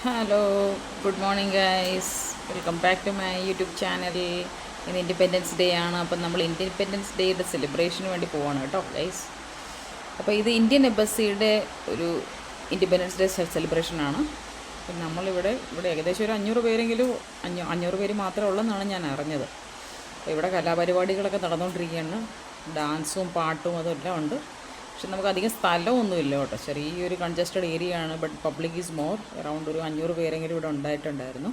Hello, good morning guys. Welcome back to my YouTube channel. ഇന്ന് independence day ആണ്. അപ്പം നമ്മൾ ഇൻഡിപെൻഡൻസ് ഡേയുടെ സെലിബ്രേഷന് വേണ്ടി പോവാണ് കേട്ടോ ഗൈസ്. അപ്പോൾ ഇത് ഇന്ത്യൻ എംബസിയുടെ ഒരു ഇൻഡിപെൻഡൻസ് ഡേ സെലിബ്രേഷനാണ്. അപ്പം നമ്മളിവിടെ ഏകദേശം ഒരു 500 പേരെങ്കിലും 500 പേര് മാത്രമേ ഉള്ളെന്നാണ് ഞാൻ അറിഞ്ഞത്. അപ്പോൾ ഇവിടെ കലാപരിപാടികളൊക്കെ നടന്നുകൊണ്ടിരിക്കുകയാണ്. ഡാൻസും പാട്ടും അതെല്ലാം ഉണ്ട്. പക്ഷെ നമുക്ക് അധികം സ്ഥലമൊന്നുമില്ല കേട്ടോ. ചെറിയൊരു കൺജസ്റ്റഡ് ഏരിയ ആണ്. But public is more. Around ഒരു 500 പേരെങ്കിലും ഇവിടെ ഉണ്ടായിട്ടുണ്ടായിരുന്നു.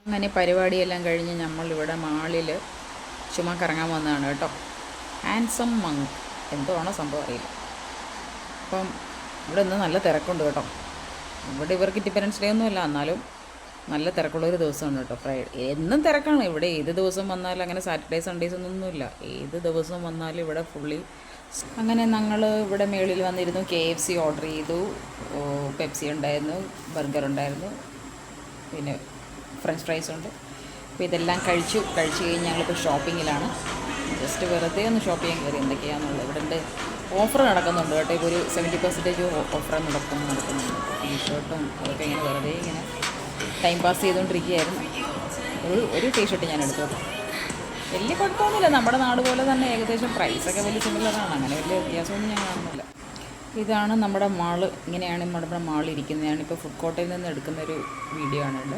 അങ്ങനെ പരിപാടിയെല്ലാം കഴിഞ്ഞ് നമ്മളിവിടെ മാളിൽ ചുമ്മാ കറങ്ങാൻ വന്നതാണ് കേട്ടോ. ഹാൻസം മങ്ക് എന്തോ ആണോ സംഭവം അറിയില്ല. അപ്പം ഇവിടെ ഇന്ന് നല്ല തിരക്കുണ്ട് കേട്ടോ. ഇവിടെ ഇവർക്ക് ഇൻഡിപെൻഡൻസ് ഡേ ഒന്നുമില്ല, എന്നാലും നല്ല തിരക്കുള്ളൊരു ദിവസമാണ് കേട്ടോ. എന്നും തിരക്കാണ് ഇവിടെ. ഏത് ദിവസം വന്നാലും അങ്ങനെ സാറ്റർഡേ സൺഡേസ് ഒന്നുമില്ല. ഏത് ദിവസം വന്നാലും ഇവിടെ ഫുള്ളി. അങ്ങനെ ഞങ്ങൾ ഇവിടെ മേളിൽ വന്നിരുന്നു. KFC ഓർഡർ ചെയ്തു. പെപ്സി ഉണ്ടായിരുന്നു, ബർഗർ ഉണ്ടായിരുന്നു, പിന്നെ ഫ്രഞ്ച് ഫ്രൈസ് ഉണ്ട്. അപ്പോൾ ഇതെല്ലാം കഴിച്ച് കഴിഞ്ഞ് ഞങ്ങളിപ്പോൾ ഷോപ്പിങ്ങിലാണ്. ജസ്റ്റ് വെറുതെ ഒന്ന് ഷോപ്പ് ചെയ്യാൻ കയറി. എന്തൊക്കെയാണെന്നുള്ളത് ഇവിടെ ഉണ്ട്. ഓഫർ നടക്കുന്നുണ്ട് കേട്ടോ. ഇപ്പോൾ ഒരു 70% ഓഫർ നടക്കുന്നുണ്ട്. ടീഷർട്ടും അതൊക്കെ ഇങ്ങനെ വെറുതെ ഇങ്ങനെ ടൈം പാസ് ചെയ്തുകൊണ്ടിരിക്കുകയായിരുന്നു. ഒരു ടീഷർട്ട് ഞാൻ എടുത്തു കേട്ടോ. വലിയ കുഴപ്പമൊന്നുമില്ല. നമ്മുടെ നാട് പോലെ തന്നെ ഏകദേശം പ്രൈസൊക്കെ വലിയ സിമിലറാണ്. അങ്ങനെ വലിയ വ്യത്യാസമൊന്നും ഞാൻ കാണുന്നില്ല. ഇതാണ് നമ്മുടെ മാള്. ഇങ്ങനെയാണ് നമ്മുടെ മാൾ ഇരിക്കുന്നത്. ഞാനിപ്പോൾ ഫുഡ് കോർട്ടിൽ നിന്ന് എടുക്കുന്നൊരു വീഡിയോ ആണുള്ളത്.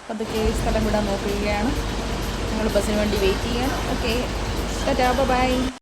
പതുക്കെ സ്ഥലം വിടാൻ നോക്കുകയാണ്. ഞങ്ങൾ ബസ്സിന് വേണ്ടി വെയിറ്റ് ചെയ്യണം. Okay, tata, by.